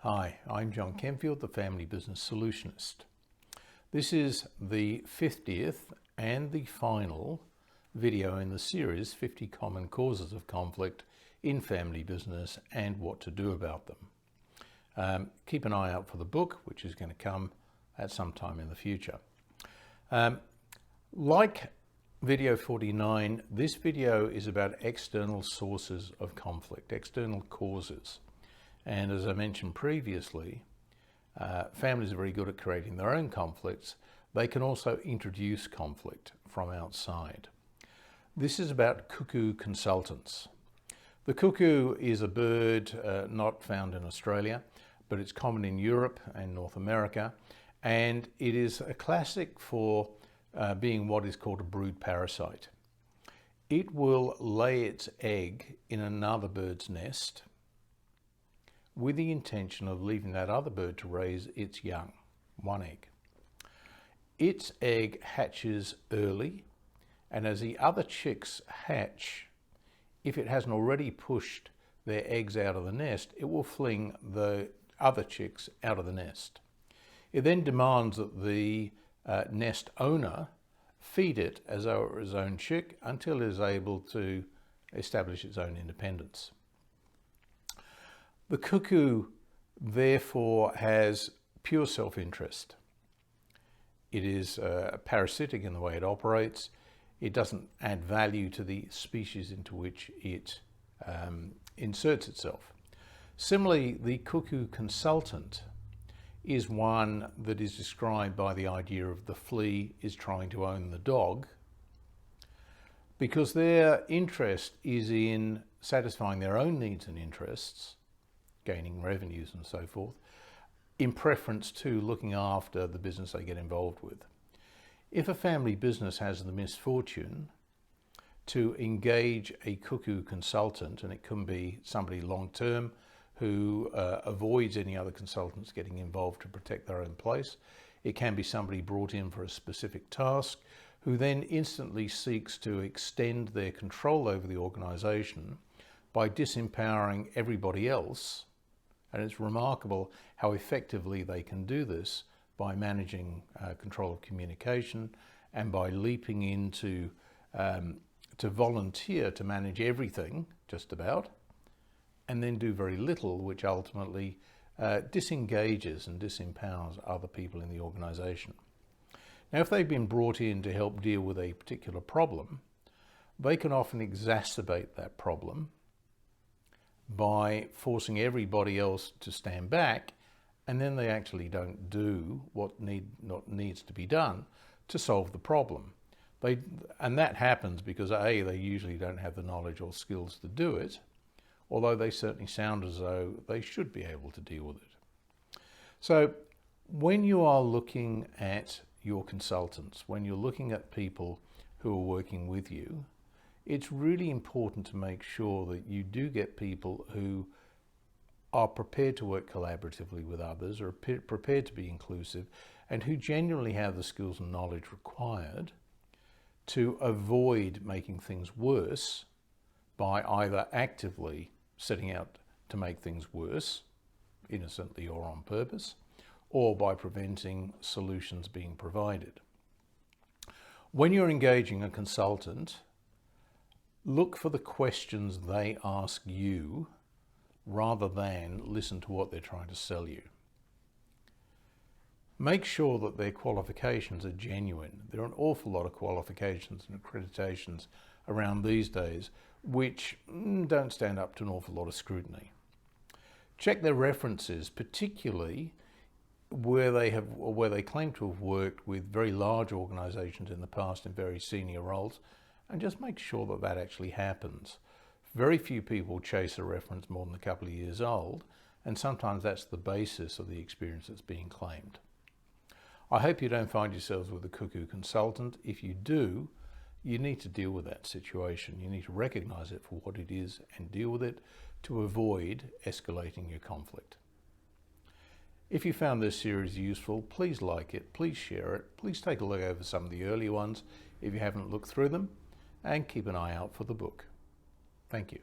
Hi, I'm John Kenfield, the Family Business Solutionist. This is the 50th and the final video in the series, 50 Common Causes of Conflict in Family Business and What to Do About them. Keep an eye out for the book, which is going to come at some time in the future. Like video 49, this video is about external sources of conflict, external causes. And as I mentioned previously, families are very good at creating their own conflicts. They can also introduce conflict from outside. This is about cuckoo consultants. The cuckoo is a bird not found in Australia, but it's common in Europe and North America. And it is a classic for being what is called a brood parasite. It will lay its egg in another bird's nest with the intention of leaving that other bird to raise its young, one egg. Its egg hatches early, and as the other chicks hatch, if it hasn't already pushed their eggs out of the nest, it will fling the other chicks out of the nest. It then demands that the nest owner feed it as though it were its own chick until it is able to establish its own independence. The cuckoo, therefore, has pure self-interest. It is parasitic in the way it operates. It doesn't add value to the species into which it inserts itself. Similarly, the cuckoo consultant is one that is described by the idea of the flea is trying to own the dog, because their interest is in satisfying their own needs and interests, gaining revenues and so forth, in preference to looking after the business they get involved with. If a family business has the misfortune to engage a cuckoo consultant, and it can be somebody long-term who avoids any other consultants getting involved to protect their own place. It can be somebody brought in for a specific task who then instantly seeks to extend their control over the organization by disempowering everybody else. And it's remarkable how effectively they can do this by managing control of communication and by leaping into to volunteer to manage everything, just about, and then do very little, which ultimately disengages and disempowers other people in the organization. Now, if they've been brought in to help deal with a particular problem, they can often exacerbate that problem by forcing everybody else to stand back, and then they actually don't do what needs to be done to solve the problem. And that happens because A, they usually don't have the knowledge or skills to do it, although they certainly sound as though they should be able to deal with it. So when you are looking at your consultants, when you're looking at people who are working with you, it's really important to make sure that you do get people who are prepared to work collaboratively with others, or prepared to be inclusive, and who genuinely have the skills and knowledge required to avoid making things worse by either actively setting out to make things worse, innocently or on purpose, or by preventing solutions being provided. When you're engaging a consultant, look for the questions they ask you rather than listen to what they're trying to sell you. Make sure that their qualifications are genuine. There are an awful lot of qualifications and accreditations around these days which don't stand up to an awful lot of scrutiny. Check their references, particularly where they claim to have worked with very large organizations in the past in very senior roles, and just make sure that that actually happens. Very few people chase a reference more than a couple of years old, and sometimes that's the basis of the experience that's being claimed. I hope you don't find yourselves with a cuckoo consultant. If you do, you need to deal with that situation. You need to recognize it for what it is and deal with it to avoid escalating your conflict. If you found this series useful, please like it, please share it, please take a look over some of the early ones if you haven't looked through them, and keep an eye out for the book. Thank you.